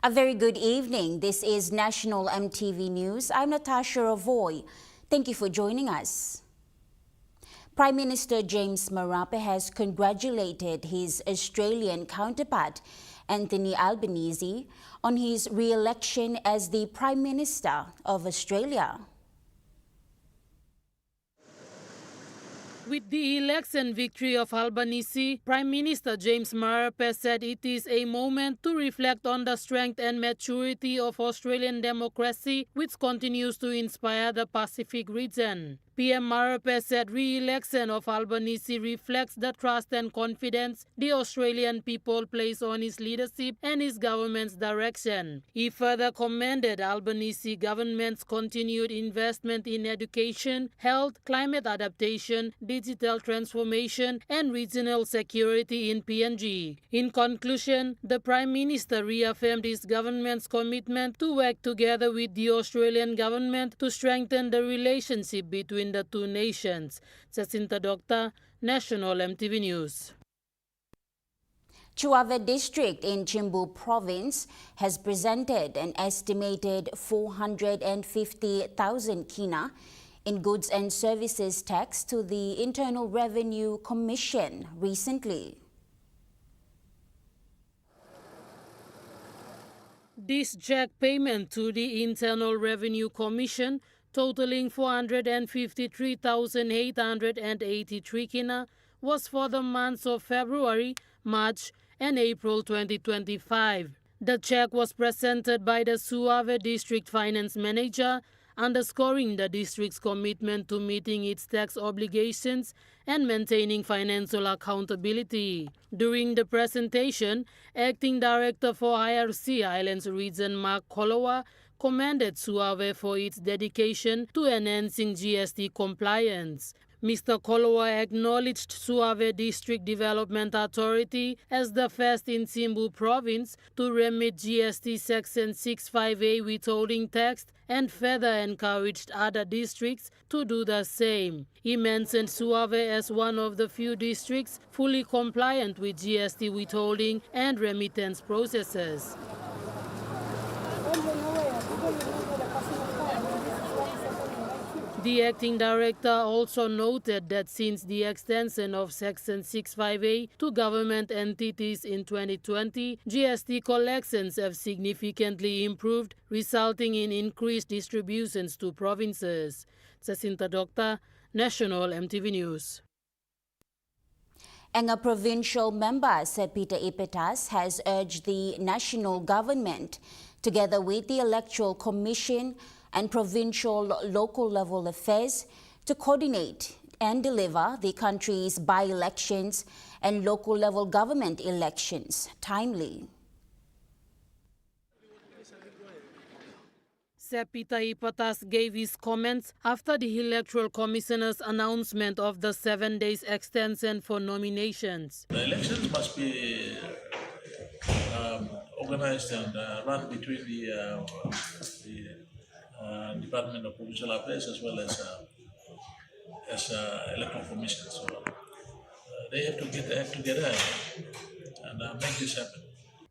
A very good evening. This is National Emtv News. I'm Natasha Avoy. Thank you for joining us. Prime Minister James Marape has congratulated his Australian counterpart, Anthony Albanese, on his re-election as the Prime Minister of Australia. With the election victory of Albanese, Prime Minister James Marape said it is a moment to reflect on the strength and maturity of Australian democracy, which continues to inspire the Pacific region. PM Marape said re-election of Albanese reflects the trust and confidence the Australian people place on his leadership and his government's direction. He further commended Albanese government's continued investment in education, health, climate adaptation, digital transformation, and regional security in PNG. In conclusion, the Prime Minister reaffirmed his government's commitment to work together with the Australian government to strengthen the relationship between the two nations. Jacinta Doctor, National Emtv News. Chuave district in Chimbu province has presented an estimated 450,000 kina in goods and services tax to the Internal Revenue Commission recently. This check payment to the Internal Revenue Commission, totaling 453,883 kina, was for the months of February, March, and April 2025. The check was presented by the Suave District Finance Manager, underscoring the district's commitment to meeting its tax obligations and maintaining financial accountability. During the presentation, Acting Director for IRC Islands Region Mark Kolowa commended Suave for its dedication to enhancing GST compliance. Mr. Kolowa acknowledged Suave District Development Authority as the first in Chimbu province to remit GST Section 65A withholding tax and further encouraged other districts to do the same. He mentioned Suave as one of the few districts fully compliant with GST withholding and remittance processes. The acting director also noted that since the extension of Section 65A to government entities in 2020, GST collections have significantly improved, resulting in increased distributions to provinces. Jacinta Doctor, National Emtv News. And a provincial member, Sir Peter Ipetas, has urged the national government, together with the Electoral Commission and provincial local level affairs, to coordinate and deliver the country's by-elections and local level government elections timely. Sir Peter Ipetas gave his comments after the Electoral Commissioner's announcement of the 7 days extension for nominations. The elections must be organized and run between the Department of Provincial Affairs as well as Electoral Commission. So they have to get their act together and make this happen.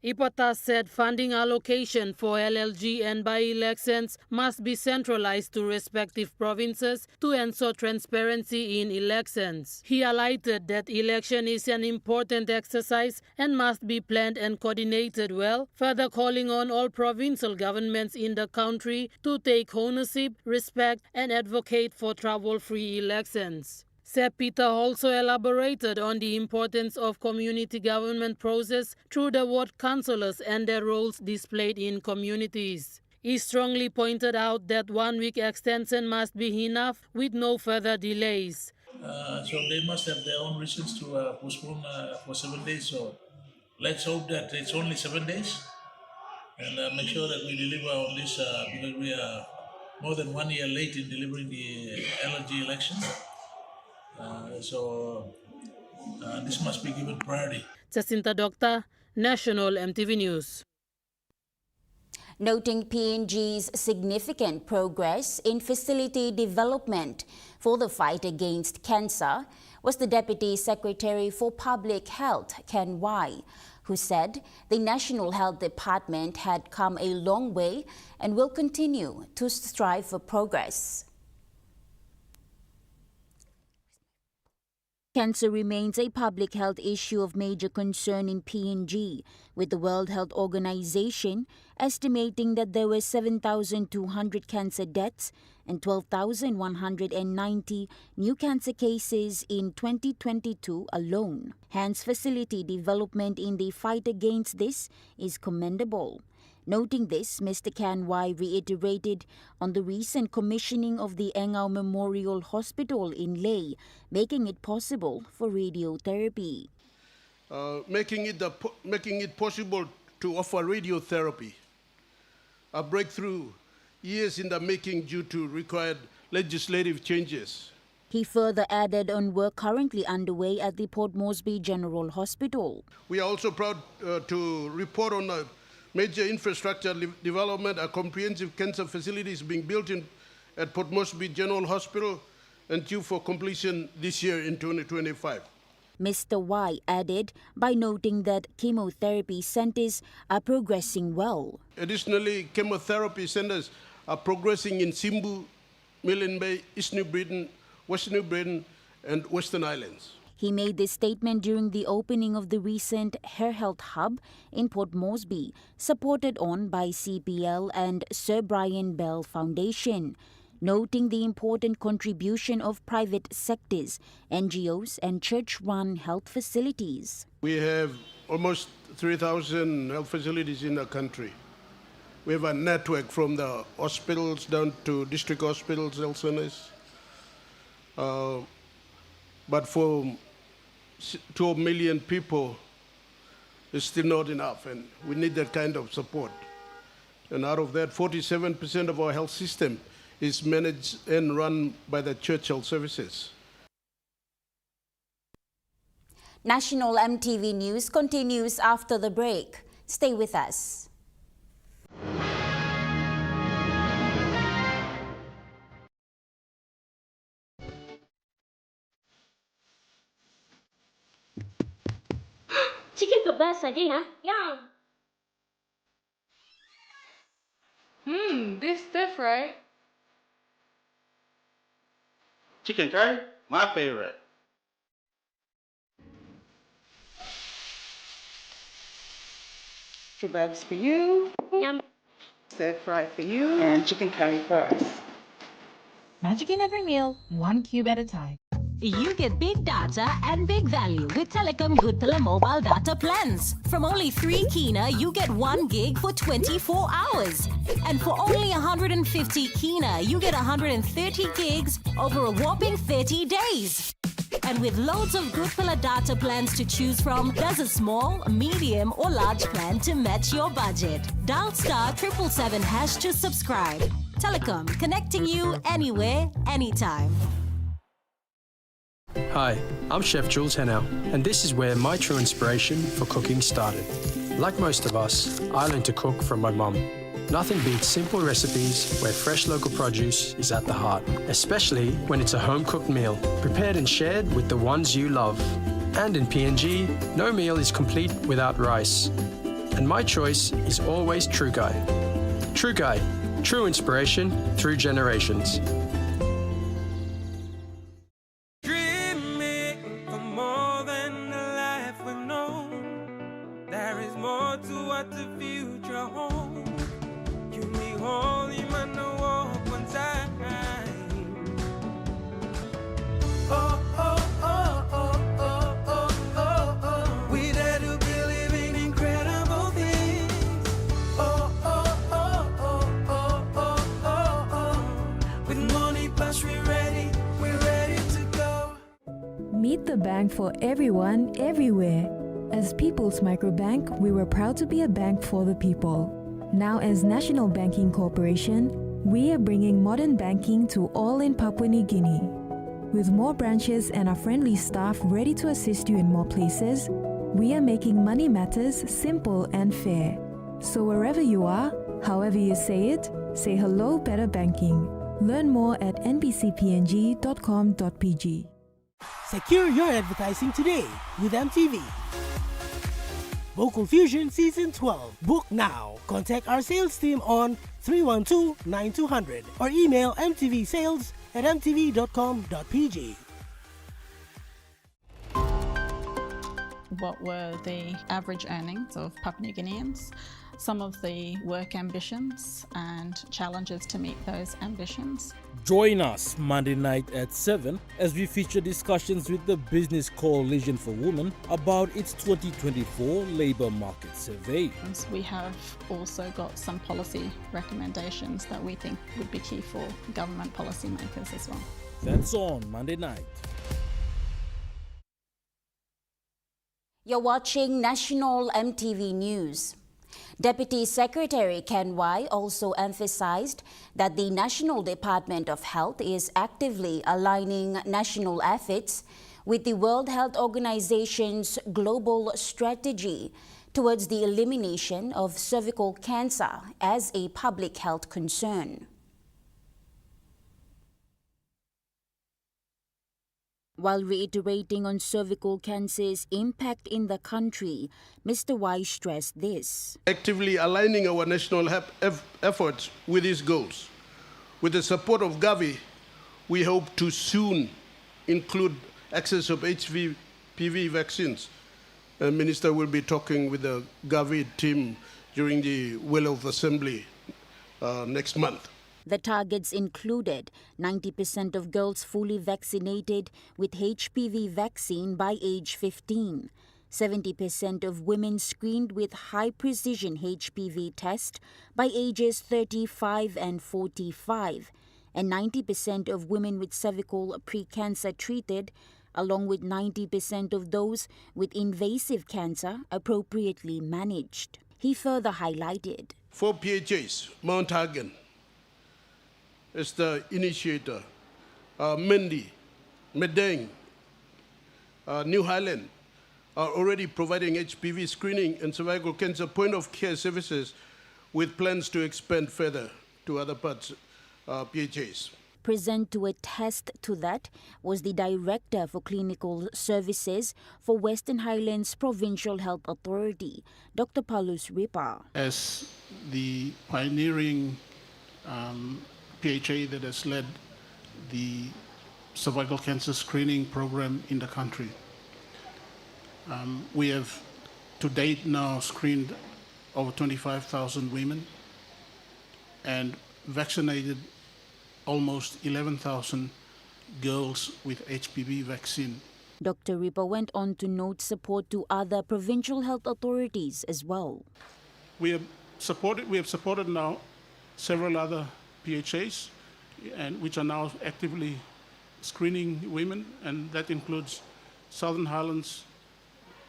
Ipetas said funding allocation for LLG and by-elections must be centralized to respective provinces to ensure transparency in elections. He highlighted that election is an important exercise and must be planned and coordinated well, further calling on all provincial governments in the country to take ownership, respect, and advocate for trouble-free elections. Sir Peter also elaborated on the importance of community government process through the ward councillors and their roles displayed in communities. He strongly pointed out that 1 week extension must be enough with no further delays. So they must have their own reasons to postpone for 7 days. So let's hope that it's only 7 days and make sure that we deliver on this because we are more than 1 year late in delivering the LLG election. So this must be given priority. Jacinta Doctor, National Emtv News. Noting PNG's significant progress in facility development for the fight against cancer, was the Deputy Secretary for Public Health, Ken Wai, who said the National Health Department had come a long way and will continue to strive for progress. Cancer remains a public health issue of major concern in PNG, with the World Health Organization estimating that there were 7,200 cancer deaths and 12,190 new cancer cases in 2022 alone. Hence, facility development in the fight against this is commendable. Noting this, Mr. Kanwai reiterated on the recent commissioning of the Engau Memorial Hospital in Leh, making it possible for radiotherapy. Making it possible to offer radiotherapy, a breakthrough years in the making due to required legislative changes. He further added on work currently underway at the Port Moresby General Hospital. We are also proud to report on a major infrastructure development. A comprehensive cancer facility is being built at Port Moresby General Hospital and due for completion this year in 2025. Mr. Y added by noting that chemotherapy centers are progressing well. Additionally, chemotherapy centers are progressing in Simbu, Milne Bay, East New Britain, West New Britain, and Western Islands. He made this statement during the opening of the recent Hair Health Hub in Port Moresby, supported on by CPL and Sir Brian Bell Foundation, noting the important contribution of private sectors, NGOs and church-run health facilities. We have almost 3,000 health facilities in the country. We have a network from the hospitals down to district hospitals, health centers. But for 12 million people, it's still not enough, and we need that kind of support. And out of that, 47% of our health system is managed and run by the Church Health Services. National MTV News continues after the break. Stay with us. Chicken kebab saja ya? Yeah. This stuff, right? Chicken curry, my favorite. Kebabs for you, Yum. stir fry for you, and chicken curry for us. Magic in every meal, 1 cube at a time. You get big data and big value with Telecom Goodpilla mobile data plans. From only 3 Kina, you get 1 gig for 24 hours. And for only 150 Kina, you get 130 gigs over a whopping 30 days. And with loads of Goodpilla data plans to choose from, there's a small, medium or large plan to match your budget. Dial *777# to subscribe. Telecom, connecting you anywhere, anytime. Hi, I'm Chef Jules Henao, and this is where my true inspiration for cooking started. Like most of us, I learned to cook from my mum. Nothing beats simple recipes where fresh local produce is at the heart, especially when it's a home-cooked meal, prepared and shared with the ones you love. And in PNG, no meal is complete without rice. And my choice is always Trukai. Trukai, true inspiration through generations. Meet the bank for everyone, everywhere. As People's Microbank, we were proud to be a bank for the people. Now as National Banking Corporation, we are bringing modern banking to all in Papua New Guinea. With more branches and our friendly staff ready to assist you in more places, we are making money matters simple and fair. So wherever you are, however you say it, say hello better banking. Learn more at nbcpng.com.pg. Secure your advertising today with MTV. Vocal Fusion Season 12. Book now. Contact our sales team on 312-9200 or email mtvsales@mtv.com.pg. What were the average earnings of Papua New Guineans, some of the work ambitions and challenges to meet those ambitions. Join us Monday night at 7 as we feature discussions with the Business Coalition for Women about its 2024 labour market survey. We have also got some policy recommendations that we think would be key for government policymakers as well. That's on Monday night. You're watching National MTV News. Deputy Secretary Ken Wai also emphasized that the National Department of Health is actively aligning national efforts with the World Health Organization's global strategy towards the elimination of cervical cancer as a public health concern. While reiterating on cervical cancer's impact in the country, Mr. Wai stressed this. Actively aligning our national efforts with these goals. With the support of Gavi, we hope to soon include access of HPV vaccines. The Minister will be talking with the Gavi team during the Will of Assembly next month. The targets included 90% of girls fully vaccinated with HPV vaccine by age 15, 70% of women screened with high-precision HPV test by ages 35 and 45, and 90% of women with cervical pre-cancer treated, along with 90% of those with invasive cancer appropriately managed. He further highlighted. 4 PHAs, Mount Hagen is the initiator, Mendi, Medang, New Highland are already providing HPV screening and cervical cancer point-of-care services with plans to expand further to other parts, PHAs. Present to attest to that was the Director for Clinical Services for Western Highlands Provincial Health Authority, Dr. Paulus Ripa. As the pioneering PHA that has led the cervical cancer screening program in the country. We have to date now screened over 25,000 women and vaccinated almost 11,000 girls with HPV vaccine. Dr. Ripa went on to note support to other provincial health authorities as well. We have supported now several other PHAs, and which are now actively screening women, and that includes Southern Highlands,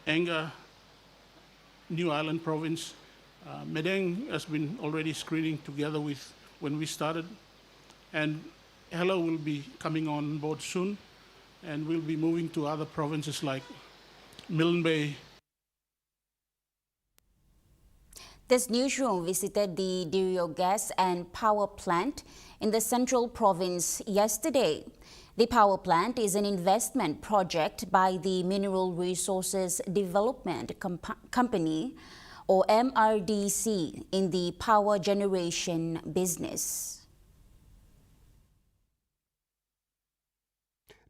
Anga, New Island Province. Medang has been already screening together with when we started, and Hello will be coming on board soon, and we'll be moving to other provinces like Milne Bay. This newsroom visited the Dirio Gas and Power Plant in the Central Province yesterday. The power plant is an investment project by the Mineral Resources Development Company, or MRDC, in the power generation business.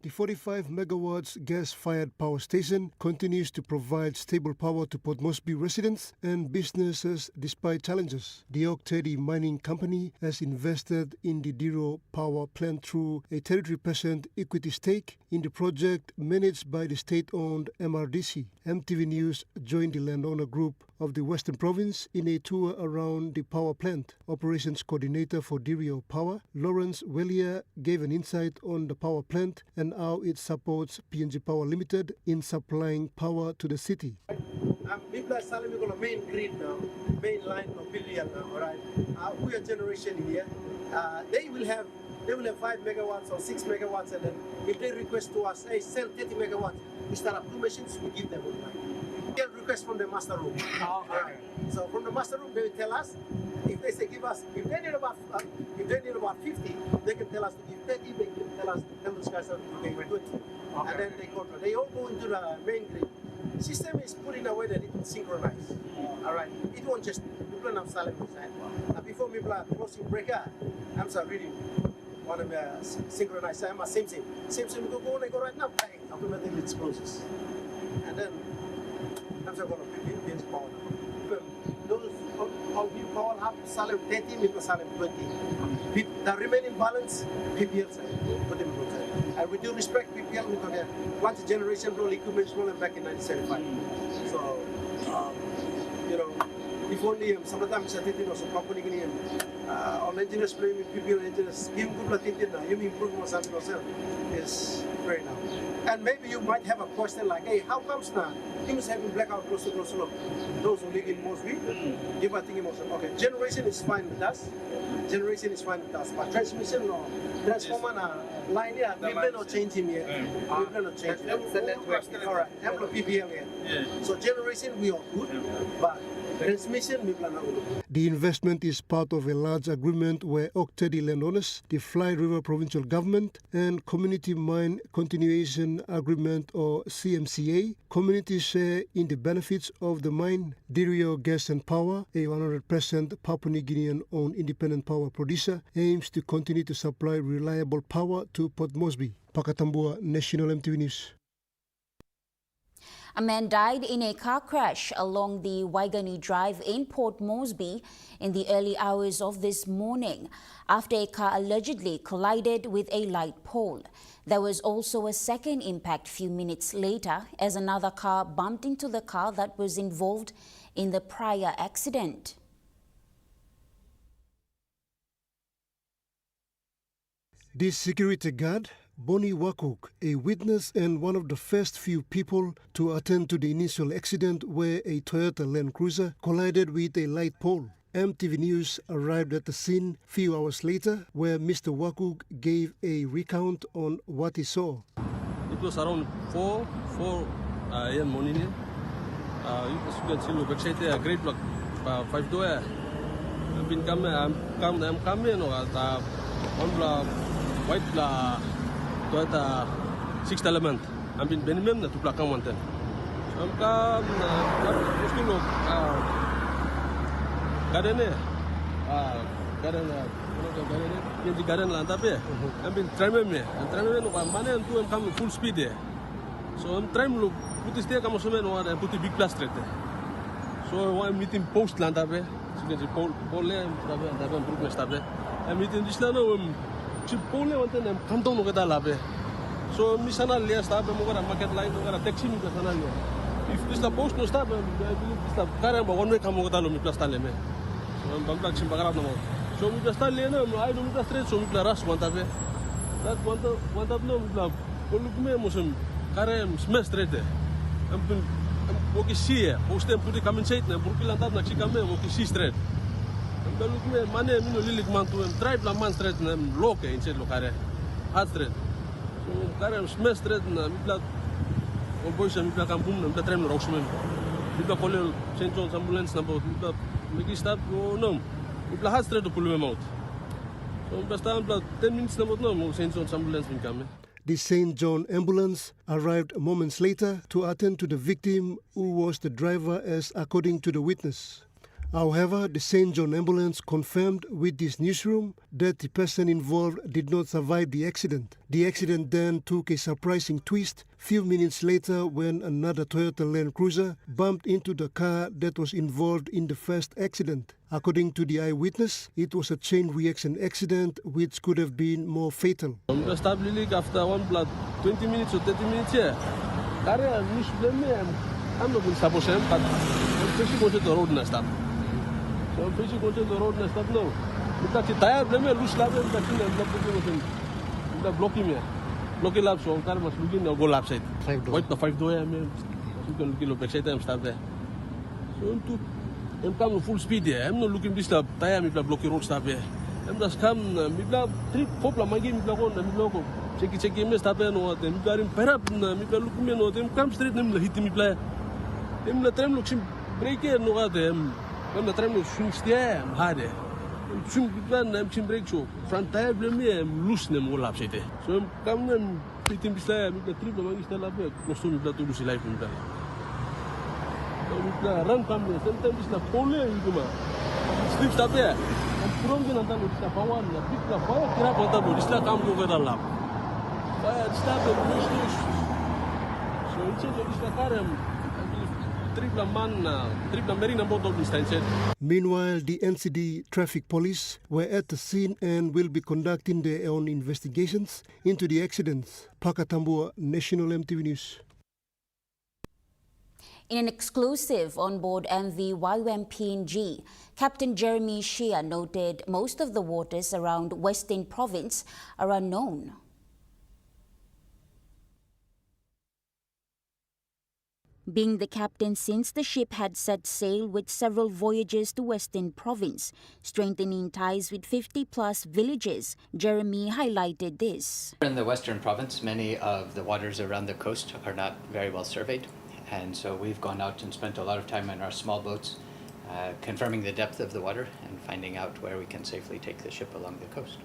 The 45 megawatts gas-fired power station continues to provide stable power to Port Moresby residents and businesses despite challenges. The Oak Teddy Mining Company has invested in the Diro power plant through a 33% equity stake in the project managed by the state-owned MRDC. MTV News joined the landowner group of the Western Province in a tour around the power plant. Operations coordinator for Dirio Power, Lawrence Wellia, gave an insight on the power plant and how it supports PNG Power Limited in supplying power to the city. People are selling the main grid now, main line of billion now, all right? We are generation here. They will have 5 megawatts or 6 megawatts, and then if they request to us, hey, sell 30 megawatts, we start up 2 machines, we give them one line. Get request from the master room. So from the master room, they will tell us, if they say give us, if they need about 50, they can tell us to give 30. They can tell those guys that they were 20, and then they control. They all go into the main grid. System is put in a way that it will synchronize. All right, it won't just people have silent inside. Now before me closing breaker, I'm sorry reading. One of the synchronized. I'm a same. We go right now. Bang, automatically it closes, and then I'm sorry going to be power. Those all people all have silent 30, people silent 20. The remaining balance, PPL side, put them inside. And we do respect PPL because once generation roll equipment rolling back in 1975. So, you know, if only sometimes I think some company all engineers play with PPL engineers, give good you improve something yourself is very now. And maybe you might have a question like, hey, how comes now? Humans having blackout close to look. Those who live in Mosby, you might think okay, generation is fine with us. Generation is fine with us, but transmission or transformer line here, we may not change him yet. We may not change him. All right, Apple PPL yet. So generation we are good, but transmission we plan out. The investment is part of a large agreement where Oktedi landowners, the Fly River Provincial Government, and Community Mine Continuation Agreement or CMCA, communities share in the benefits of the mine. Dirio Gas and Power, a 100% Papua New Guinean-owned independent power producer, aims to continue to supply reliable power to Port Moresby. Pakatambua, National MTV News. A man died in a car crash along the Waigani Drive in Port Moresby in the early hours of this morning after a car allegedly collided with a light pole. There was also a second impact few minutes later as another car bumped into the car that was involved in the prior accident. This security guard, Bonnie Wakuk, a witness and one of the first few people to attend to the initial accident where a Toyota Land Cruiser collided with a light pole. MTV News arrived at the scene few hours later where Mr. Wakuk gave a recount on what he saw. It was around 4 a.m. morning. You can see look excited a great block 5 door. I've been coming one block white block Toyota 6th element. I've been Benjamin to block one time. So I'm come to look garden land up here. I've been trying me and trying money and I'm coming full speed there. So I'm trying to look put this there come and put the big plus straight there. So I'm meeting post land up here. So you can see pole there. I'm meeting this land pole and come down to the so misana lea stop and go market line to taxi me if this the post no stop I believe this the car one way come go to me plus tale me so I'm back sim bagarap no so me plus tale no I don't me straight so me plus rush one tabe that one tab no me look me musum car smash straight I'm walking see post put the come inside na burkila tab na chika me walking see straight look me money no lilik man to drive la man straight na loke inside lokare hard straight so car smash straight na me plus o boys me plus kampung na train rocks me plus call St. John's ambulance na boat me plus stop no me plus hard straight to pull me out so me plus 10 minutes na boat no St. John's ambulance will come. The St. John ambulance arrived moments later to attend to the victim who was the driver as according to the witness. However, the St. John ambulance confirmed with this newsroom that the person involved did not survive the accident. The accident then took a surprising twist few minutes later when another Toyota Land Cruiser bumped into the car that was involved in the first accident. According to the eyewitness, it was a chain reaction accident which could have been more fatal. After 20 minutes or 30 minutes here, I'm not going to stop but I'm pushing going to the road and stop. So I'm pushing going to the road and stop now. Because the tire blame loose lap and blocking me. Blocking lap, so I'm kind of looking to go lap side. 5 door, I mean, you can look at the backside and stop there. So I'm coming full speed here. I'm not looking this lap, tire me blocking road stop here. I'm just come, me 3-4 plan, my game, me block on, me block. Check me stop here, no, then got him perhaps, me look me, no, then come straight, him hit me play. Him the tram looks him break here, no, them. When the tram swing steer, I'm harder. Swing plan, I'm chin break show. Front tire blame me, I'm loose them all upside. So I'm coming, pitting beside me, the trip among the lab, close to me, to lose life in the run come, sometimes it's the pole, slips up there. And from the Natan, it's the power, the pick the fire, crap on the body, it's like come over the lap. Fire started, so it's the car. Meanwhile, the NCD traffic police were at the scene and will be conducting their own investigations into the accidents. Pakatambua, National MTV News. In an exclusive on board MV YWAM-PNG, Captain Jeremy Shea noted most of the waters around Western Province are unknown. Being the captain since the ship had set sail with several voyages to Western Province, strengthening ties with 50-plus villages, Jeremy highlighted this. In the Western Province, many of the waters around the coast are not very well surveyed, and so we've gone out and spent a lot of time in our small boats confirming the depth of the water and finding out where we can safely take the ship along the coast.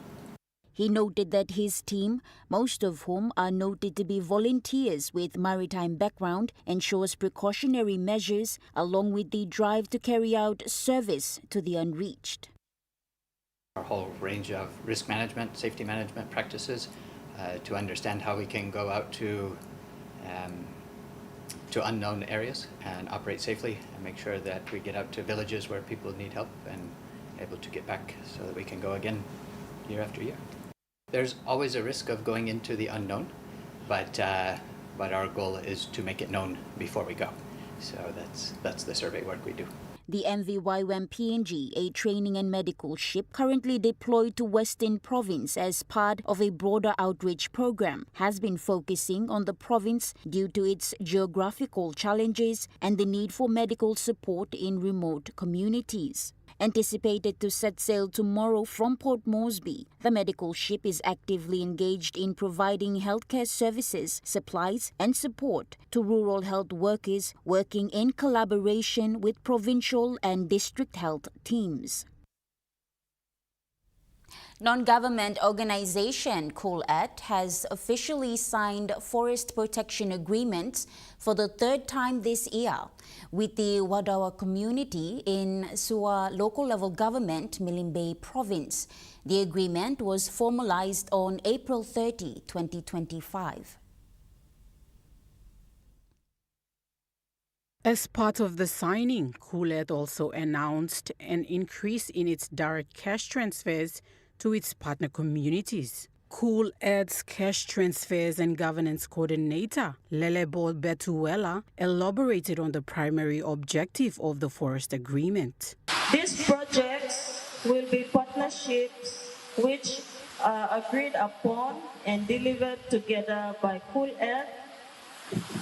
He noted that his team, most of whom are noted to be volunteers with maritime background, ensures precautionary measures along with the drive to carry out service to the unreached. Our whole range of risk management, safety management practices to understand how we can go out to unknown areas and operate safely and make sure that we get out to villages where people need help and able to get back so that we can go again year after year. There's always a risk of going into the unknown, but our goal is to make it known before we go. So that's the survey work we do. The MV YWAM-PNG, a training and medical ship currently deployed to Western Province as part of a broader outreach program, has been focusing on the province due to its geographical challenges and the need for medical support in remote communities. Anticipated to set sail tomorrow from Port Moresby, the medical ship is actively engaged in providing healthcare services, supplies and support to rural health workers working in collaboration with provincial and district health teams. Non-government organization COOLAT has officially signed forest protection agreements for the third time this year with the Wadawa community in Sua local level government, Milimbe province. The agreement was formalized on April 30, 2025. As part of the signing, COOLAT also announced an increase in its direct cash transfers to its partner communities. COOLAT's cash transfers and governance coordinator, Lelebo Betuela, elaborated on the primary objective of the forest agreement. These projects will be partnerships which are agreed upon and delivered together by COOLAT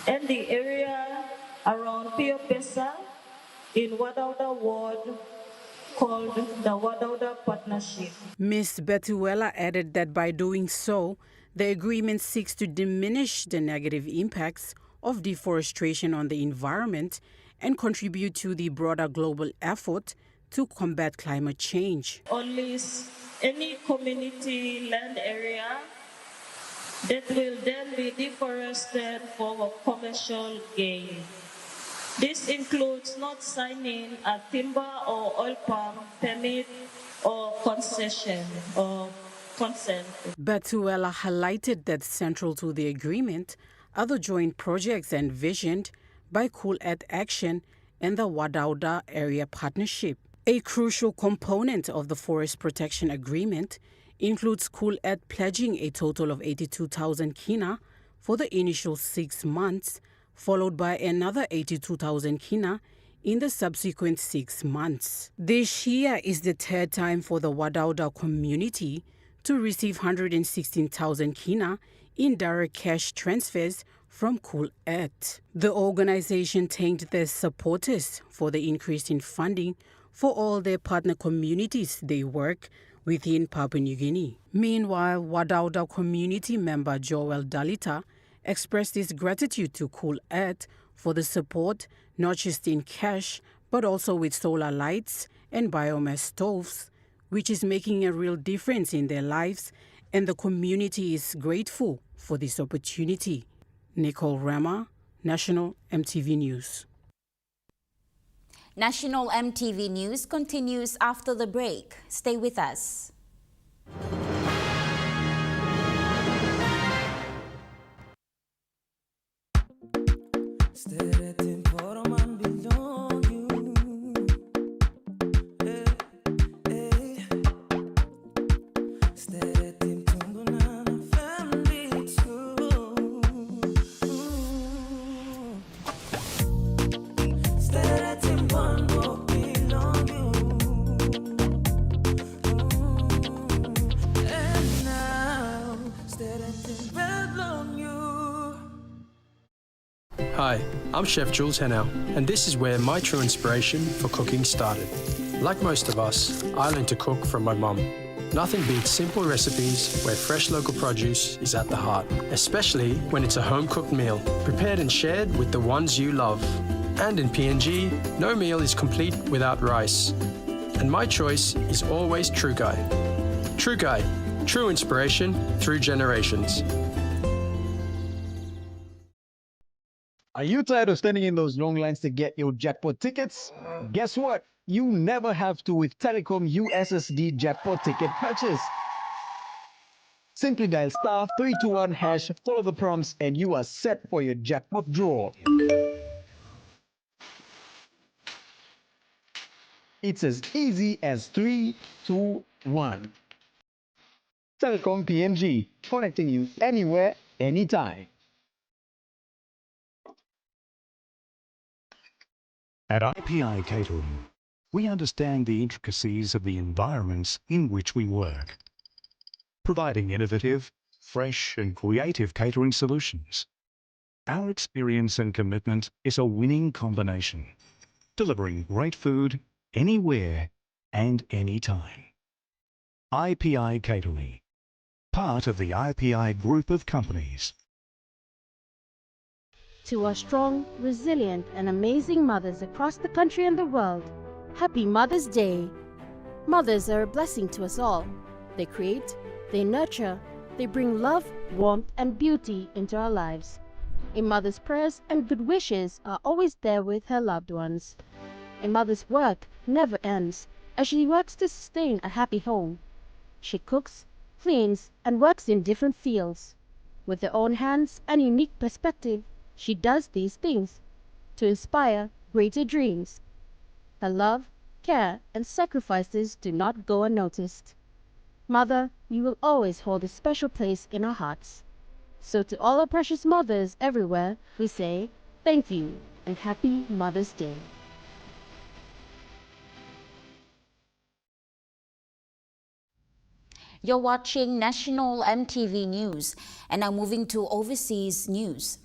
and the area around Pio Pesa in Wadauda Ward, called the Wadauda Partnership. Ms. Betuela added that by doing so, the agreement seeks to diminish the negative impacts of deforestation on the environment and contribute to the broader global effort to combat climate change. Only any community land area that will then be deforested for commercial gain. This includes not signing a timber or oil palm permit or concession or consent. Betuela highlighted that central to the agreement are the joint projects envisioned by COOLAT Action and the Wadauda Area Partnership. A crucial component of the Forest Protection Agreement includes COOLAT pledging a total of 82,000 kina for the initial 6 months, followed by another 82,000 kina in the subsequent 6 months. This year is the third time for the Wadauda community to receive 116,000 kina in direct cash transfers from COOLAT. The organization thanked their supporters for the increase in funding for all their partner communities they work within Papua New Guinea. Meanwhile, Wadauda community member Joel Dalita expressed his gratitude to COOLAT for the support, not just in cash, but also with solar lights and biomass stoves, which is making a real difference in their lives, and the community is grateful for this opportunity. Nicole Rama, National MTV News. National MTV News continues after the break. Stay with us. Hi, I'm Chef Jules Henao, and this is where my true inspiration for cooking started. Like most of us, I learned to cook from my mum. Nothing beats simple recipes where fresh local produce is at the heart, especially when it's a home-cooked meal, prepared and shared with the ones you love. And in PNG, no meal is complete without rice. And my choice is always Trukai. Trukai, true inspiration through generations. Are you tired of standing in those long lines to get your jackpot tickets? Guess what? You never have to with Telecom USSD jackpot ticket purchase. Simply dial *321#, follow the prompts, and you are set for your jackpot draw. It's as easy as 3, 2, 1. Telecom PNG, connecting you anywhere, anytime. At IPI Catering, we understand the intricacies of the environments in which we work, providing innovative, fresh and creative catering solutions. Our experience and commitment is a winning combination, delivering great food anywhere and anytime. IPI Catering, part of the IPI group of companies. To our strong, resilient, and amazing mothers across the country and the world, Happy Mother's Day! Mothers are a blessing to us all. They create, they nurture, they bring love, warmth, and beauty into our lives. A mother's prayers and good wishes are always there with her loved ones. A mother's work never ends as she works to sustain a happy home. She cooks, cleans, and works in different fields. With her own hands and unique perspective, she does these things to inspire greater dreams. Her love, care, and sacrifices do not go unnoticed. Mother, you will always hold a special place in our hearts. So to all our precious mothers everywhere, we say thank you and Happy Mother's Day. You're watching National MTV News, and now moving to overseas news.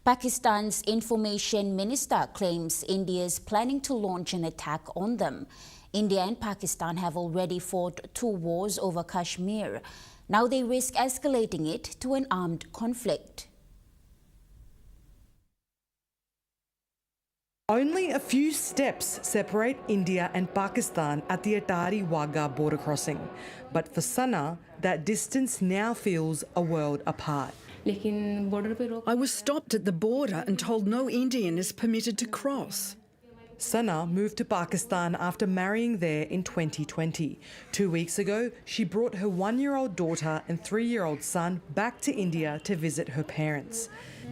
Pakistan's information minister claims India is planning to launch an attack on them. India and Pakistan have already fought 2 wars over Kashmir. Now they risk escalating it to an armed conflict. Only a few steps separate India and Pakistan at the Atari-Wagah border crossing. But for Sana, that distance now feels a world apart. I was stopped at the border and told no Indian is permitted to cross. Sana moved to Pakistan after marrying there in 2020. 2 weeks ago, she brought her 1-year-old daughter and 3-year-old son back to India to visit her parents.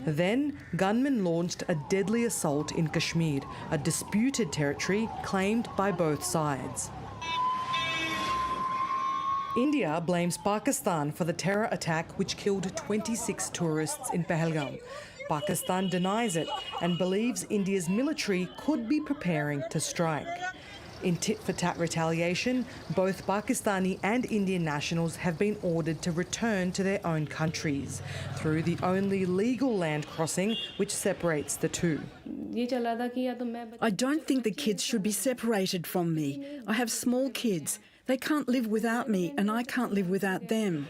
Then, gunmen launched a deadly assault in Kashmir, a disputed territory claimed by both sides. India blames Pakistan for the terror attack which killed 26 tourists in Pahalgam. Pakistan denies it and believes India's military could be preparing to strike. In tit-for-tat retaliation, both Pakistani and Indian nationals have been ordered to return to their own countries through the only legal land crossing which separates the two. I don't think the kids should be separated from me. I have small kids. They can't live without me and I can't live without them.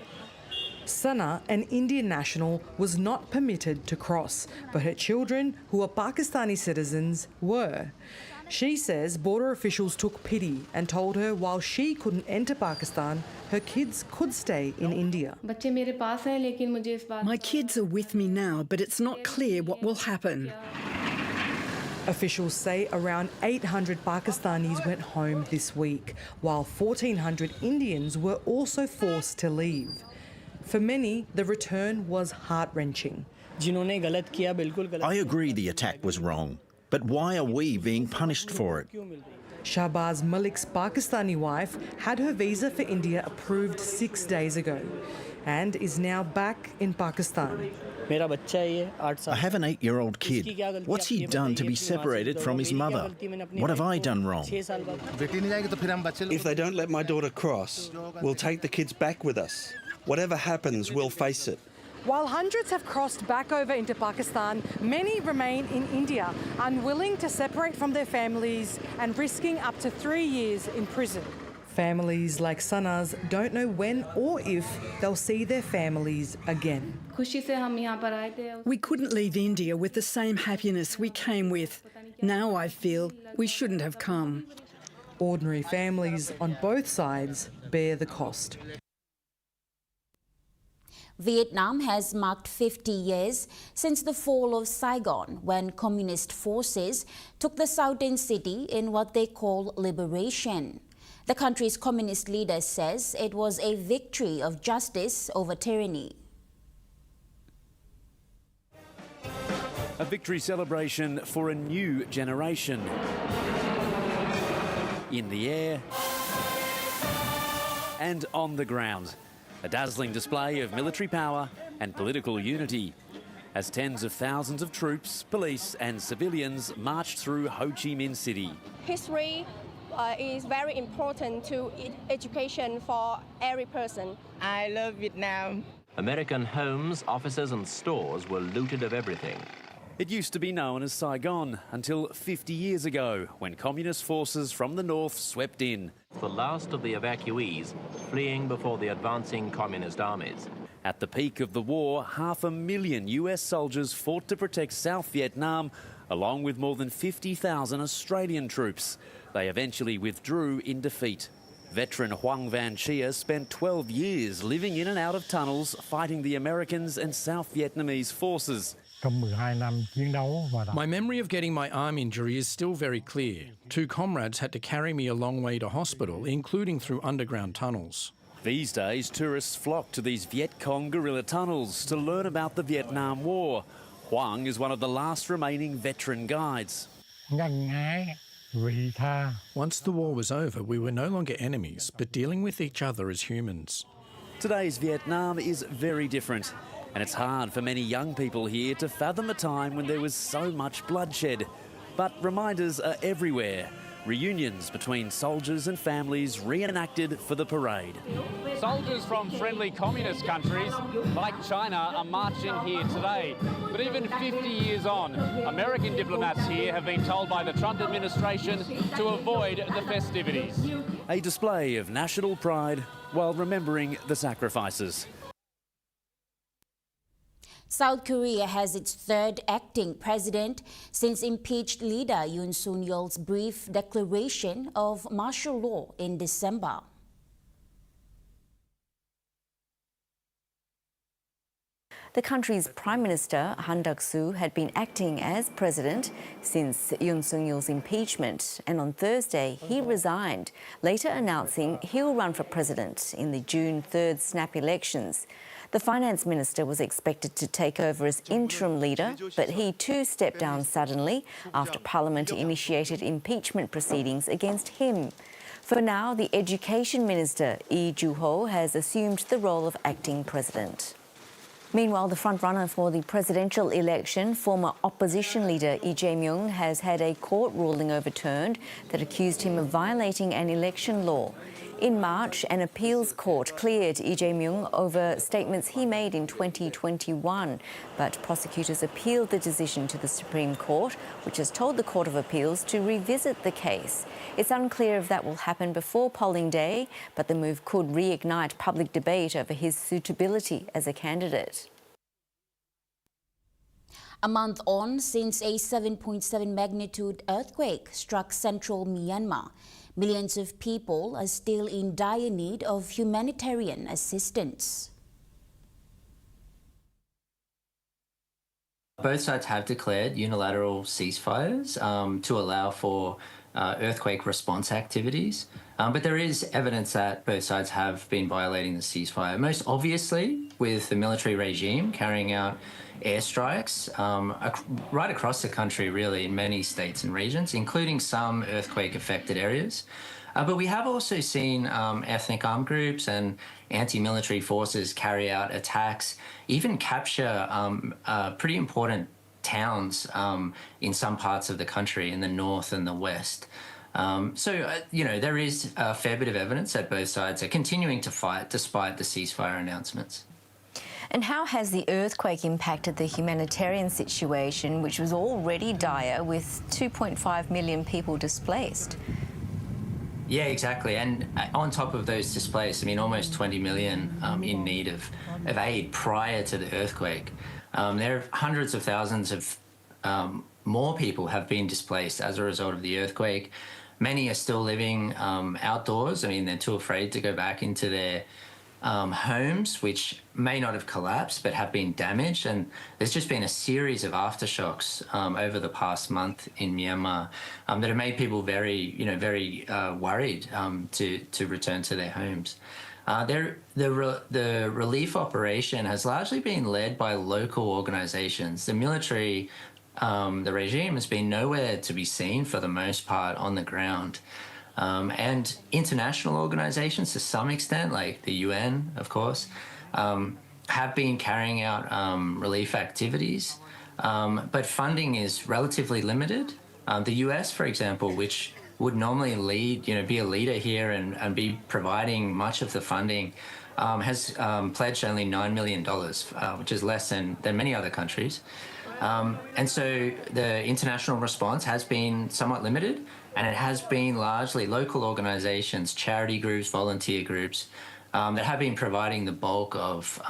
Sana, an Indian national, was not permitted to cross, but her children, who are Pakistani citizens, were. She says border officials took pity and told her while she couldn't enter Pakistan, her kids could stay in India. My kids are with me now, but it's not clear what will happen. Officials say around 800 Pakistanis went home this week, while 1,400 Indians were also forced to leave. For many, the return was heart-wrenching. I agree the attack was wrong, but why are we being punished for it? Shahbaz Malik's Pakistani wife had her visa for India approved 6 days ago and is now back in Pakistan. I have an 8-year-old kid. What's he done to be separated from his mother? What have I done wrong? If they don't let my daughter cross, we'll take the kids back with us. Whatever happens, we'll face it. While hundreds have crossed back over into Pakistan, many remain in India, unwilling to separate from their families and risking up to 3 years in prison. Families like Sana's don't know when or if they'll see their families again. We couldn't leave India with the same happiness we came with. Now I feel we shouldn't have come. Ordinary families on both sides bear the cost. Vietnam has marked 50 years since the fall of Saigon, when communist forces took the southern city in what they call liberation. The country's communist leader says it was a victory of justice over tyranny. A victory celebration for a new generation. In the air and on the ground. A dazzling display of military power and political unity as tens of thousands of troops, police and civilians marched through Ho Chi Minh City. History is very important to education for every person. I love Vietnam. American homes, offices and stores were looted of everything. It used to be known as Saigon until 50 years ago, when communist forces from the north swept in. The last of the evacuees fleeing before the advancing communist armies. At the peak of the war, 500,000 US soldiers fought to protect South Vietnam, along with more than 50,000 Australian troops. They eventually withdrew in defeat. Veteran Hoang Van Chia spent 12 years living in and out of tunnels, fighting the Americans and South Vietnamese forces. My memory of getting my arm injury is still very clear. 2 comrades had to carry me a long way to hospital, including through underground tunnels. These days, tourists flock to these Viet Cong guerrilla tunnels to learn about the Vietnam War. Hoang is one of the last remaining veteran guides. Once the war was over, we were no longer enemies, but dealing with each other as humans. Today's Vietnam is very different, and it's hard for many young people here to fathom a time when there was so much bloodshed. But reminders are everywhere. Reunions between soldiers and families reenacted for the parade. Soldiers from friendly communist countries like China are marching here today. But even 50 years on, American diplomats here have been told by the Trump administration to avoid the festivities. A display of national pride while remembering the sacrifices. South Korea has its 3rd acting president since impeached leader Yoon Suk-yeol's brief declaration of martial law in December. The country's Prime Minister, Han Duck-soo, had been acting as president since Yoon Suk-yeol's impeachment, and on Thursday he resigned, later announcing he'll run for president in the June 3rd snap elections. The finance minister was expected to take over as interim leader, but he too stepped down suddenly after Parliament initiated impeachment proceedings against him. For now, the education minister, Lee Joo-ho, has assumed the role of acting president. Meanwhile, the frontrunner for the presidential election, former opposition leader Lee Jae-myung, has had a court ruling overturned that accused him of violating an election law. In March, an appeals court cleared Lee Jae-myung over statements he made in 2021, but prosecutors appealed the decision to the Supreme Court, which has told the Court of Appeals to revisit the case. It's unclear if that will happen before polling day, but the move could reignite public debate over his suitability as a candidate. A month on since a 7.7 magnitude earthquake struck central Myanmar, millions of people are still in dire need of humanitarian assistance. Both sides have declared unilateral ceasefires to allow for earthquake response activities. But there is evidence that both sides have been violating the ceasefire, most obviously with the military regime carrying out airstrikes right across the country, really, in many states and regions, including some earthquake-affected areas. But we have also seen ethnic armed groups and anti-military forces carry out attacks, even capture pretty important towns in some parts of the country, in the north and the west. There is a fair bit of evidence that both sides are continuing to fight despite the ceasefire announcements. And how has the earthquake impacted the humanitarian situation, which was already dire with 2.5 million people displaced? Yeah, exactly. And on top of those displaced, I mean, almost 20 million in need of aid prior to the earthquake. There are hundreds of thousands of more people have been displaced as a result of the earthquake. Many are still living outdoors. I mean, they're too afraid to go back into their homes, which may not have collapsed but have been damaged. And there's just been a series of aftershocks over the past month in Myanmar that have made people very worried to return to their homes. The relief operation has largely been led by local organisations. The military, the regime, has been nowhere to be seen for the most part on the ground. And international organisations, to some extent, like the UN, of course, have been carrying out relief activities, but funding is relatively limited. The US, for example, which would normally be a leader here and be providing much of the funding, has pledged only $9 million, which is less than many other countries. And so the international response has been somewhat limited, and it has been largely local organisations, charity groups, volunteer groups, that have been providing the bulk of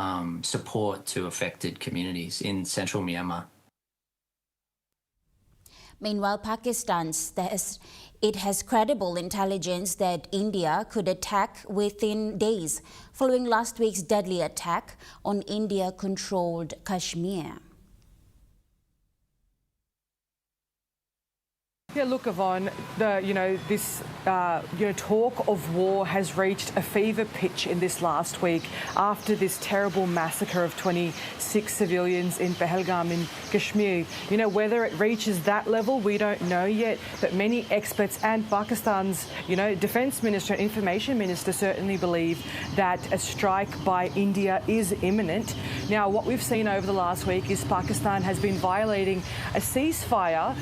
support to affected communities in central Myanmar. Meanwhile, Pakistan says it has credible intelligence that India could attack within days following last week's deadly attack on India-controlled Kashmir. Yeah, look, Yvonne, this talk of war has reached a fever pitch in this last week after this terrible massacre of 26 civilians in Pahalgam in Kashmir. Whether it reaches that level, we don't know yet, but many experts and Pakistan's, defence minister and information minister certainly believe that a strike by India is imminent. Now, what we've seen over the last week is Pakistan has been violating a ceasefire,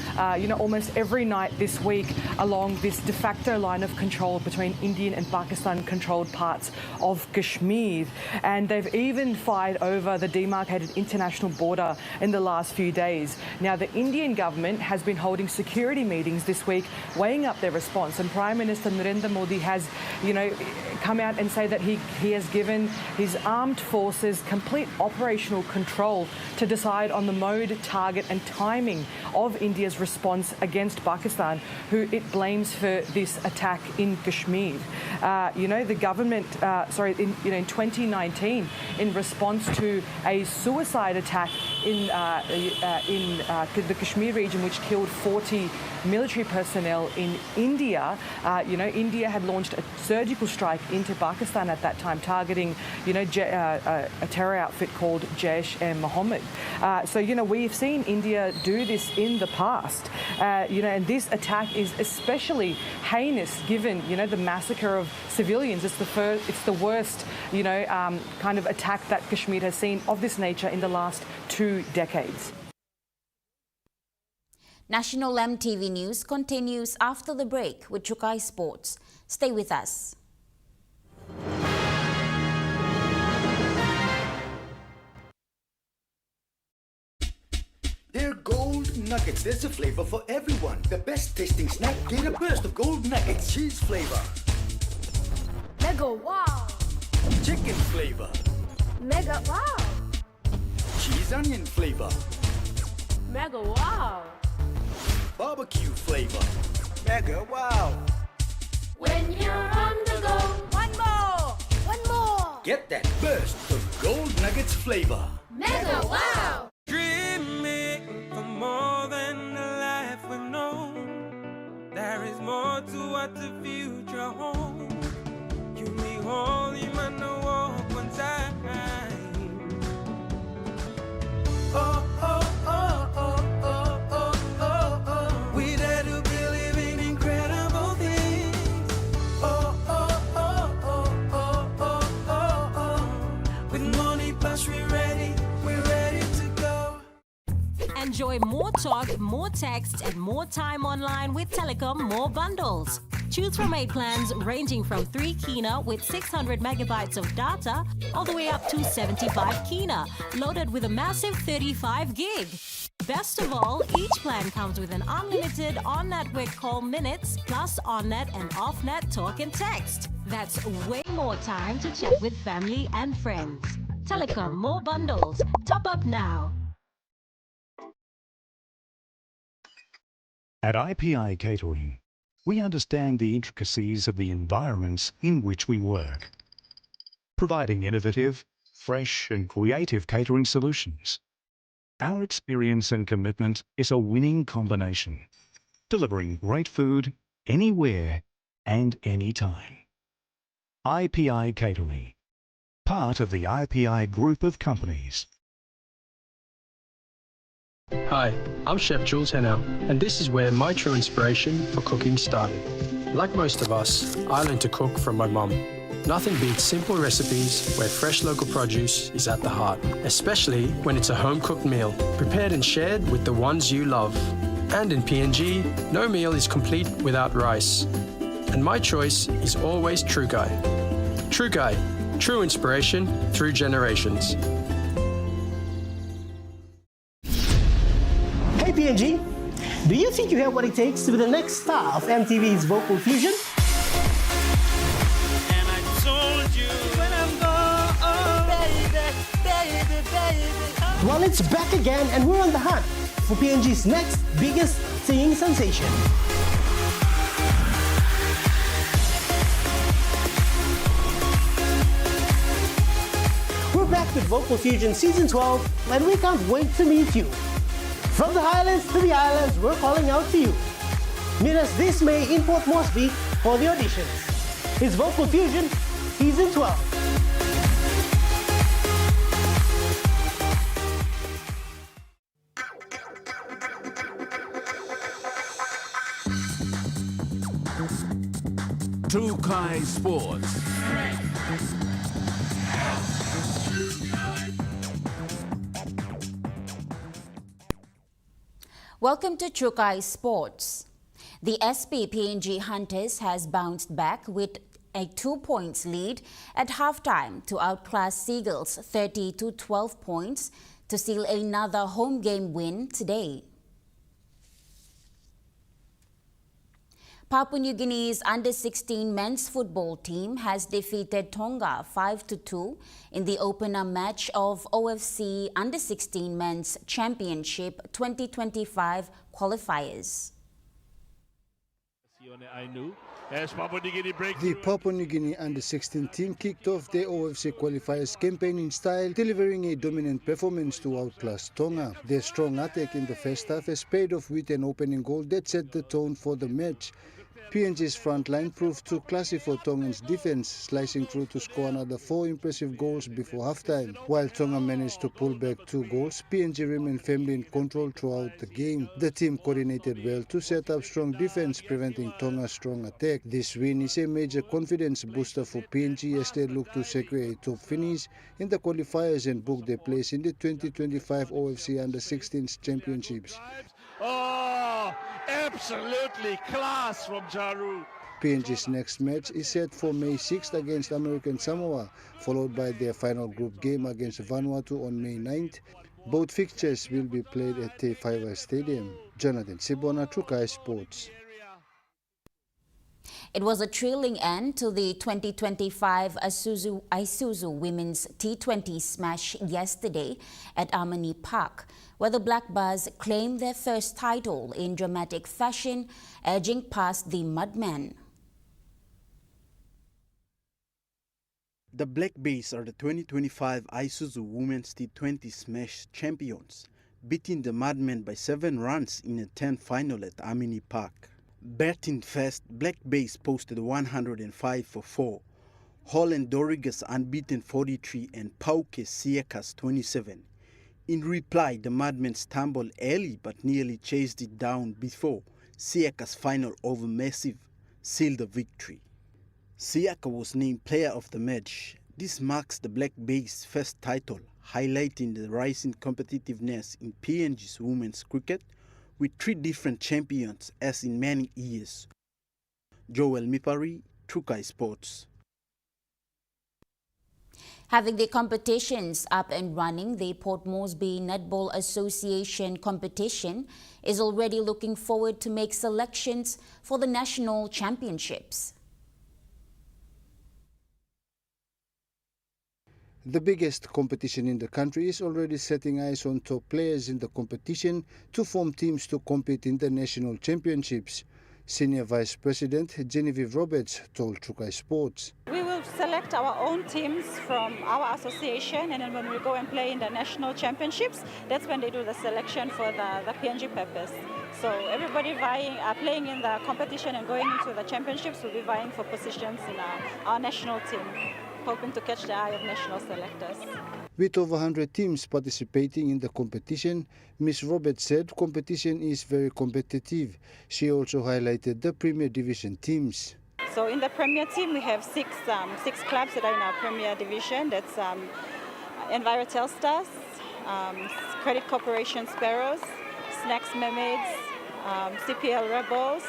almost every night this week along this de facto line of control between Indian and Pakistan-controlled parts of Kashmir. And they've even fired over the demarcated international border in the last few days. Now, the Indian government has been holding security meetings this week, weighing up their response. And Prime Minister Narendra Modi has, come out and say that he has given his armed forces complete operational control to decide on the mode, target and timing of India's response against Pakistan, who it blames for this attack in Kashmir. The government, in 2019, in response to a suicide attack in the Kashmir region, which killed 40 military personnel in India, India had launched a surgical strike into Pakistan at that time, targeting, a terror outfit called Jaish-e-Mohammed. We've seen India do this in the past, and this attack is especially heinous given, the massacre of civilians. It's the worst, kind of attack that Kashmir has seen of this nature in the last 2 decades. National MTV News continues after the break with Trukai Sports. Stay with us. They're gold nuggets. There's a flavor for everyone. The best tasting snack. Get a burst of gold nuggets. Cheese flavor. Mega wow. Chicken flavor. Mega wow. Cheese onion flavor. Mega wow. Barbecue flavor. Mega wow. When you're on the go. One more. One more. Get that burst of Gold Nuggets flavor. Mega wow. Dreaming for more than the life we've known. There is more to what the future holds. You be holy man, no walk one time. Oh, oh, oh, oh, oh, oh, oh, oh. We dare to believe in incredible things. Oh, oh, oh, oh, oh, oh, oh, oh. With money plus we're ready to go. Enjoy more talk, more text, and more time online with Telecom More Bundles. Choose from 8 plans ranging from 3 kina with 600 megabytes of data all the way up to 75 kina, loaded with a massive 35 gig. Best of all, each plan comes with an unlimited on-network call minutes plus on-net and off-net talk and text. That's way more time to chat with family and friends. Telecom More Bundles. Top up now. At IPI Catering, we understand the intricacies of the environments in which we work, providing innovative, fresh and creative catering solutions. Our experience and commitment is a winning combination, delivering great food anywhere and anytime. IPI Catering, part of the IPI group of companies. Hi, I'm Chef Jules Henao, and this is where my true inspiration for cooking started. Like most of us, I learned to cook from my mum. Nothing beats simple recipes where fresh local produce is at the heart, especially when it's a home-cooked meal, prepared and shared with the ones you love. And in PNG, no meal is complete without rice. And my choice is always Trukai. Trukai, true inspiration through generations. Hey PNG, do you think you have what it takes to be the next star of MTV's Vocal Fusion? And I told you when I'm gone, baby. Well, it's back again and we're on the hunt for PNG's next biggest singing sensation. We're back with Vocal Fusion Season 12 and we can't wait to meet you. From the highlands to the islands, we're calling out to you. Meet us this May in Port Moresby for the auditions. It's Vocal Fusion Season 12. Trukai Sports. Welcome to Trukai Sports. The SP PNG Hunters has bounced back with a 2-point lead at halftime to outclass Seagulls 30-12 points to seal another home game win today. Papua New Guinea's under-16 men's football team has defeated Tonga 5-2 in the opener match of OFC Under-16 Men's Championship 2025 qualifiers. The Papua New Guinea Under-16 team kicked off the OFC qualifiers campaign in style, delivering a dominant performance to outclass Tonga. Their strong attack in the first half has paid off with an opening goal that set the tone for the match. PNG's front line proved too classy for Tongan's defense, slicing through to score another 4 impressive goals before halftime. While Tonga managed to pull back 2 goals, PNG remained firmly in control throughout the game. The team coordinated well to set up strong defense, preventing Tonga's strong attack. This win is a major confidence booster for PNG as they look to secure a top finish in the qualifiers and book their place in the 2025 OFC Under-16 Championships. Oh, absolutely class from Jaru. PNG's next match is set for May 6th against American Samoa, followed by their final group game against Vanuatu on May 9th. Both fixtures will be played at Te Whaiwai Stadium. Jonathan Sibona, Trukai Sports. It was a thrilling end to the 2025 Isuzu Women's T20 Smash yesterday at Amani Park, where the Black Bars claimed their first title in dramatic fashion, edging past the Mudmen. The Black Bays are the 2025 Isuzu Women's T20 Smash champions, beating the Mudmen by 7 runs in a 10th final at Amini Park. Batting first, Black Bays posted 105 for 4, Holland Doriga's unbeaten 43 and Pauke Siaka's 27. In reply, the Mudmen stumbled early but nearly chased it down before Siaka's final over Massive sealed the victory. Siaka was named player of the match. This marks the Black Bays' first title, highlighting the rising competitiveness in PNG's women's cricket with 3 different champions as in many years. Joel Mipari, Trukai Sports. Having the competitions up and running, the Port Moresby Netball Association competition is already looking forward to make selections for the national championships. The biggest competition in the country is already setting eyes on top players in the competition to form teams to compete in the national championships. Senior Vice President Genevieve Roberts told Trukai Sports. We will select our own teams from our association, and then when we go and play in the national championships, that's when they do the selection for the PNG purpose. So everybody playing in the competition and going into the championships will be vying for positions in our national team, hoping to catch the eye of national selectors. With over 100 teams participating in the competition, Ms. Roberts said competition is very competitive. She also highlighted the Premier Division teams. So in the Premier team, we have six clubs that are in our Premier Division. That's Envirotel Stars, Credit Corporation Sparrows, Snacks Mermaids, CPL Rebels,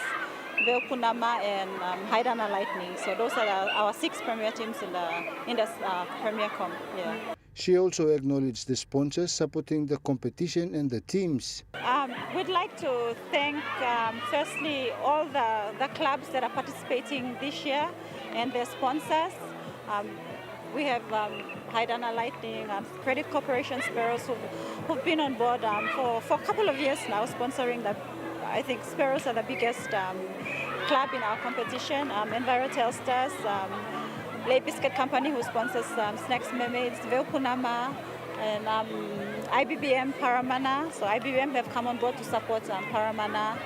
Veopunama and Haidana Lightning. So those are our 6 premier teams in the Premier Comp. Yeah. She also acknowledged the sponsors supporting the competition and the teams. We'd like to thank, firstly, all the clubs that are participating this year and their sponsors. We have Haidana Lightning and Credit Corporation Sparrows who've been on board for a couple of years now, sponsoring the. I think Sparrows are the biggest club in our competition. Envirotel Stars, Lay Biscuit Company who sponsors Snacks Mermaids, Veopunama, and IBBM Paramana. So IBBM have come on board to support Paramana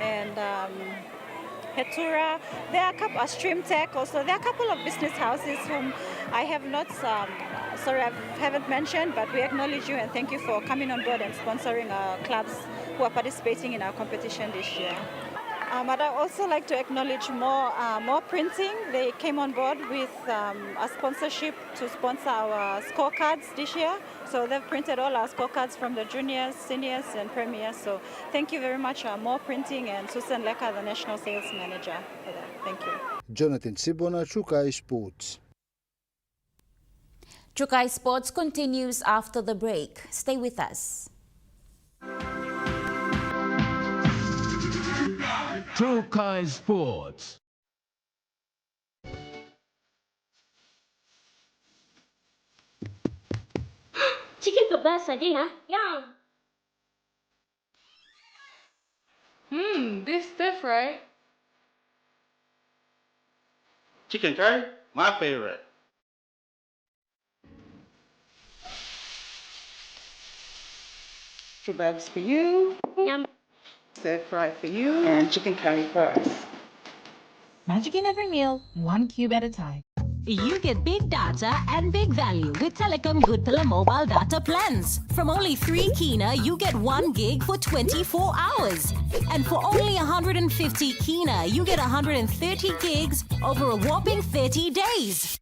and Hetura. There are a couple, Stream Tech also. There are a couple of business houses whom I have not, I haven't mentioned, but we acknowledge you and thank you for coming on board and sponsoring our clubs who are participating in our competition this year. I'd also like to acknowledge more printing. They came on board with a sponsorship to sponsor our scorecards this year. So they've printed all our scorecards from the juniors, seniors, and premiers. So thank you very much, More Printing, and Susan Leka, the National Sales Manager, for that. Thank you. Jonathan Sibona, Trukai Sports. Trukai Sports continues after the break. Stay with us. Trukai Sports. Chicken kebasa dia, yum. This different. Chicken curry, my favorite. Kebabs for you. Yum. Stir fry for you. And chicken curry for us. Magic in every meal, 1 cube at a time. You get big data and big value with Telecom Good Pillar mobile data plans. From only 3 kina, you get 1 gig for 24 hours. And for only 150 kina, you get 130 gigs over a whopping 30 days.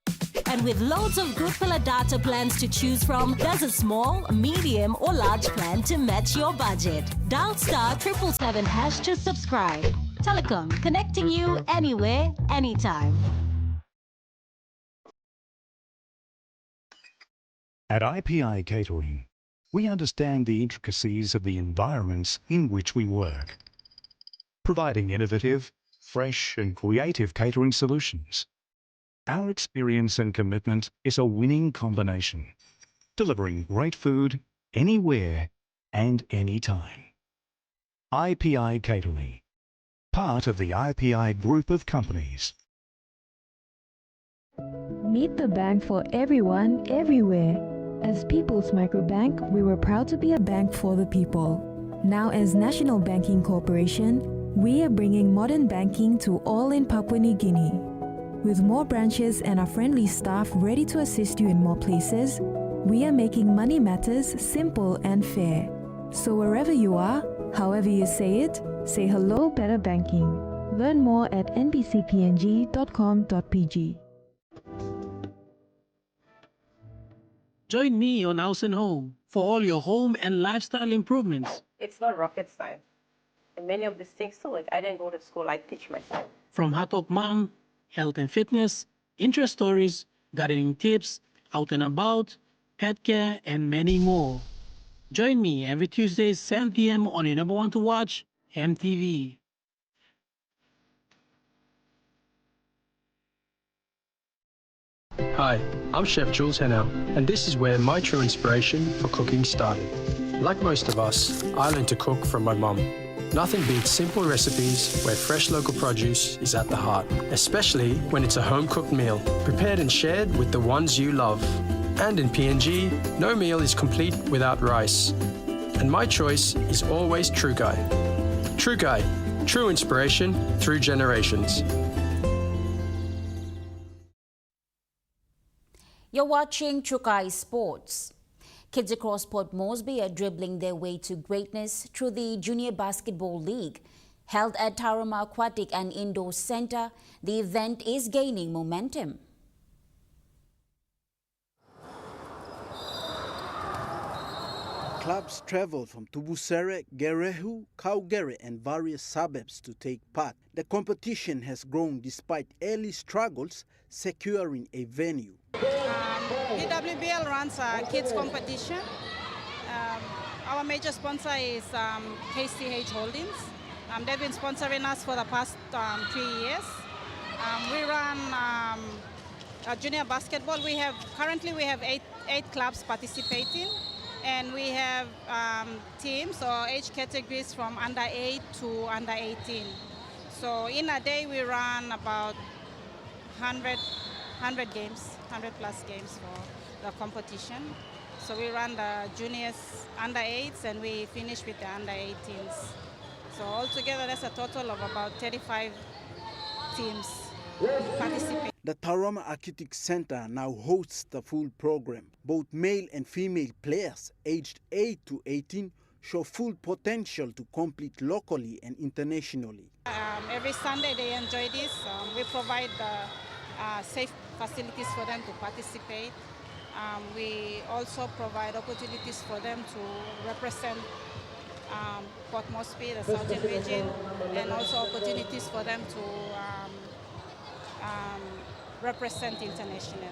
And with loads of Good Pillar data plans to choose from, there's a small, medium or large plan to match your budget. Dial *777# to subscribe. Telecom, connecting you anywhere, anytime. At IPI Catering, we understand the intricacies of the environments in which we work. Providing innovative, fresh and creative catering solutions. Our experience and commitment is a winning combination, delivering great food anywhere and anytime. IPI Catering, part of the IPI group of companies. Meet the bank for everyone, everywhere. As People's Microbank, we were proud to be a bank for the people. Now as National Banking Corporation, we are bringing modern banking to all in Papua New Guinea. With more branches and our friendly staff ready to assist you in more places, we are making money matters simple and fair. So wherever you are, however you say it, say hello better banking. Learn more at nbcpng.com.pg. Join me on House and Home for all your home and lifestyle improvements. It's not rocket science. And many of these things too, I didn't go to school, I teach myself. From Hot Talk Mom, health and fitness, interest stories, gardening tips, out and about, pet care, and many more. Join me every Tuesday 7 p.m. on your number one to watch, MTV. Hi, I'm Chef Jules Hennell, and this is where my true inspiration for cooking started. Like most of us, I learned to cook from my mum. Nothing beats simple recipes where fresh local produce is at the heart, especially when it's a home-cooked meal, prepared and shared with the ones you love. And in PNG, no meal is complete without rice. And my choice is always Trukai. Trukai, true inspiration through generations. You're watching Trukai Sports. Kids across Port Moresby are dribbling their way to greatness through the Junior Basketball League. Held at Tauranga Aquatic and Indoor Centre, the event is gaining momentum. Clubs travel from Tubusere, Gerehu, Kaugere and various suburbs to take part. The competition has grown despite early struggles securing a venue. PWBL runs a kids competition. Our major sponsor is KCH Holdings. They've been sponsoring us for the past 3 years. We run junior basketball. Currently we have eight clubs participating, and we have teams or age categories from under 8 to under 18. So in a day we run about 100 games, 100 plus games for the competition. So we run the juniors under 8s and we finish with the under 18s. So altogether that's a total of about 35 teams participating. The Tauranga Aquatic Centre now hosts the full program. Both male and female players aged 8 to 18 show full potential to compete locally and internationally. Every Sunday they enjoy this. We provide safe facilities for them to participate. We also provide opportunities for them to represent Port Moresby, the southern region, and also opportunities for them to represent internationally.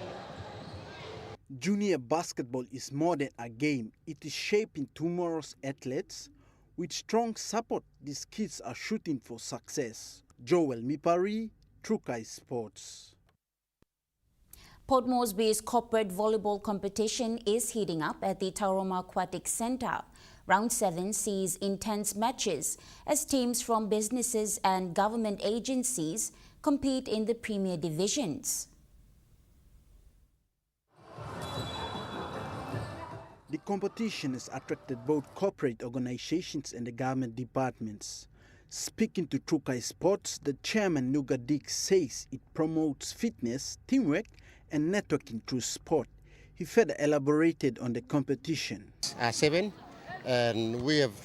Junior basketball is more than a game. It is shaping tomorrow's athletes. With strong support, these kids are shooting for success. Joel Mipari, Trukai Sports. Port Moresby's corporate volleyball competition is heating up at the Tauranga Aquatic Centre. Round 7 sees intense matches as teams from businesses and government agencies compete in the Premier Divisions. The competition has attracted both corporate organizations and the government departments. Speaking to Trukai Sports, the chairman Nuga Dick says it promotes fitness, teamwork and networking through sport. He further elaborated on the competition. 7, and we have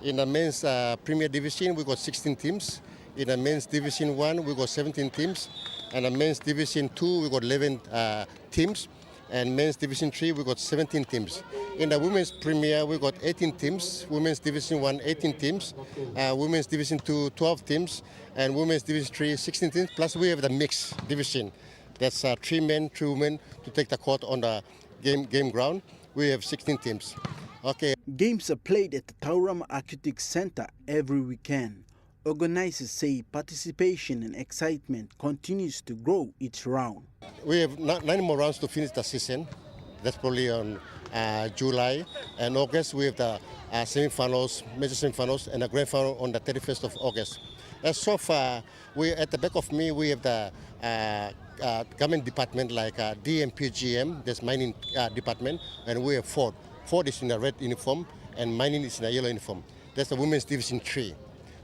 in the men's Premier Division we got 16 teams. In the men's Division 1 we got 17 teams, and the men's Division 2 we got 11 teams, and men's Division 3 we got 17 teams. In the women's Premier we got 18 teams, women's Division 1 18 teams, women's Division 2 12 teams, and women's Division 3 16 teams, plus we have the mixed division. That's 3 men, 3 women to take the court on the game ground. We have 16 teams. Okay. Games are played at the Tauranga Aquatic Centre every weekend. Organizers say participation and excitement continues to grow each round. We have 9 more rounds to finish the season. That's probably on July. And August, we have the semi-finals, major semi-finals, and the grand final on the 31st of August. And so far, at the back of me, we have the government department like DMPGM, that's mining department, and we have Ford. Ford is in the red uniform, and mining is in the yellow uniform. That's the women's division 3.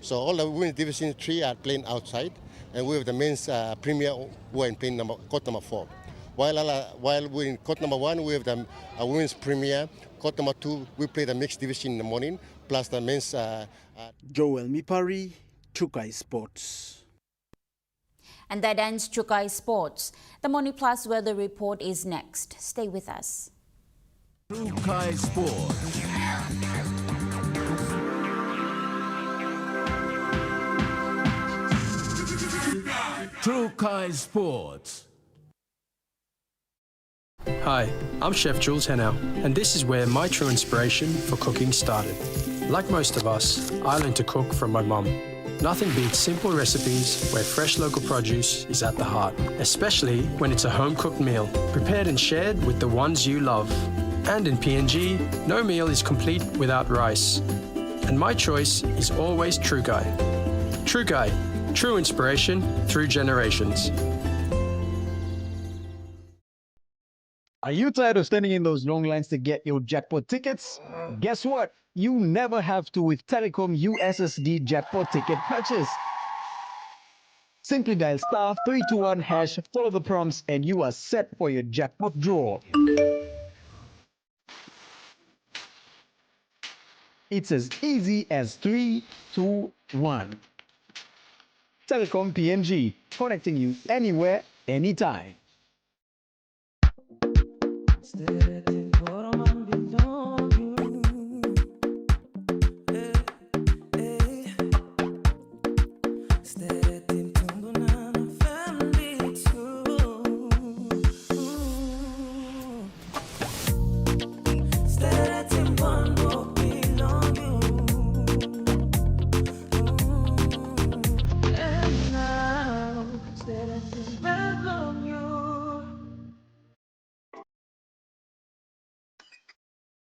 So all the women's division 3 are playing outside, and we have the men's premier who are playing court number 4. While we're in court number 1, we have the women's premier. Court number 2, we play the mixed division in the morning, plus the men's. Joel Mipari, Trukai Sports. And that ends Trukai Sports. The Money Plus weather report is next. Stay with us. Trukai Sports. Trukai Sports. Hi, I'm Chef Jules Henow, and this is where my true inspiration for cooking started. Like most of us, I learned to cook from my mum. Nothing beats simple recipes where fresh local produce is at the heart, especially when it's a home-cooked meal, prepared and shared with the ones you love. And in PNG, no meal is complete without rice. And my choice is always Trukai. Trukai, true inspiration through generations. Are you tired of standing in those long lines to get your jackpot tickets? Guess what? You never have to with Telecom USSD jackpot ticket purchase. Simply dial *321#, follow the prompts, and you are set for your jackpot draw. It's as easy as 3, 2, 1. Telecom PNG, connecting you anywhere, anytime.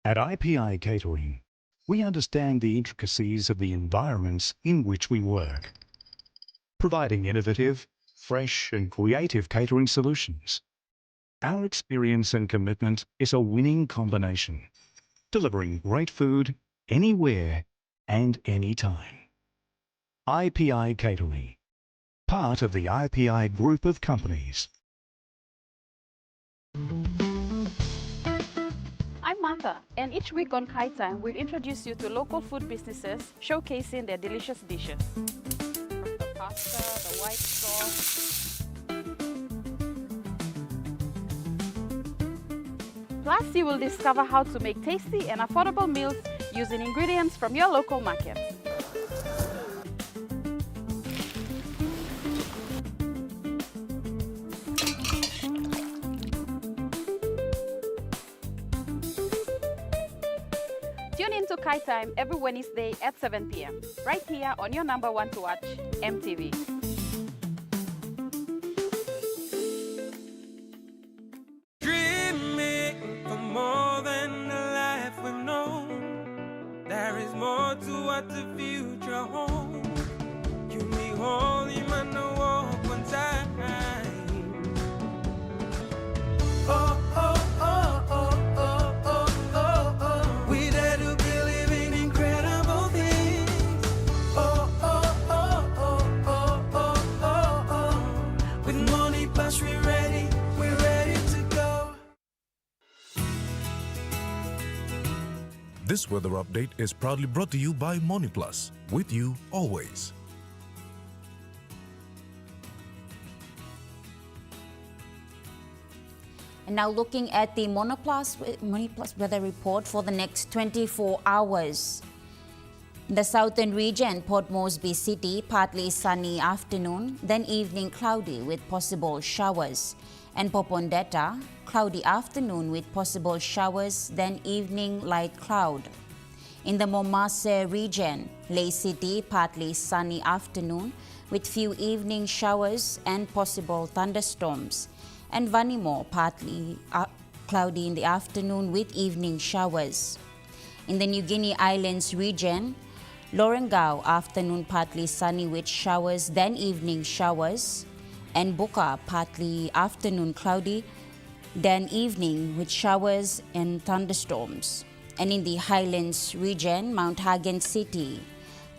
At IPI Catering, we understand the intricacies of the environments in which we work, providing innovative, fresh and creative catering solutions. Our experience and commitment is a winning combination, delivering great food anywhere and anytime. IPI Catering, part of the IPI group of companies. I'm Martha, and each week on Kai Time, we'll introduce you to local food businesses showcasing their delicious dishes. The pasta, the white sauce. Plus, you will discover how to make tasty and affordable meals using ingredients from your local market. Tune in to Kai Time every Wednesday at 7 p.m. right here on your number one to watch, Emtv. Dreaming for more than the life we've known. There is more to what the future holds. You may hold him and the walk one time. Oh, oh, oh, oh, oh, oh, oh, oh. We dare to believe in incredible things. Oh, oh, oh, oh, oh, oh, oh, oh. With Money Plus, we're ready to go. This weather update is proudly brought to you by Money Plus, with you always. And now looking at the Money Plus weather report for the next 24 hours. In the southern region, Port Moresby City, partly sunny afternoon, then evening cloudy with possible showers. And Popondetta, cloudy afternoon with possible showers, then evening light cloud. In the Momase region, Ley City, partly sunny afternoon with few evening showers and possible thunderstorms. And Vanimo, partly cloudy in the afternoon with evening showers. In the New Guinea Islands region, Lorengau, afternoon partly sunny with showers, then evening showers. And Buka, partly afternoon cloudy, then evening with showers and thunderstorms. And in the Highlands region, Mount Hagen City,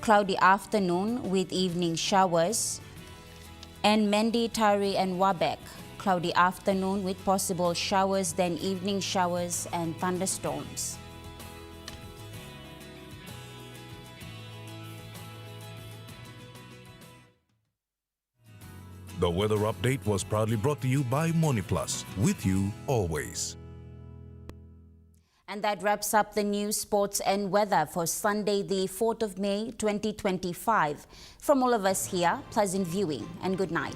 cloudy afternoon with evening showers. And Mendi, Tari and Wabek, cloudy afternoon with possible showers, then evening showers and thunderstorms. The weather update was proudly brought to you by MoneyPlus, with you always. And that wraps up the news, sports and weather for Sunday, the 4th of May, 2025. From all of us here, pleasant viewing and good night.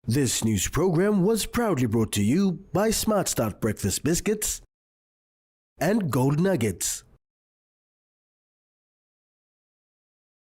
This news program was proudly brought to you by Smart Start Breakfast Biscuits and Gold Nuggets.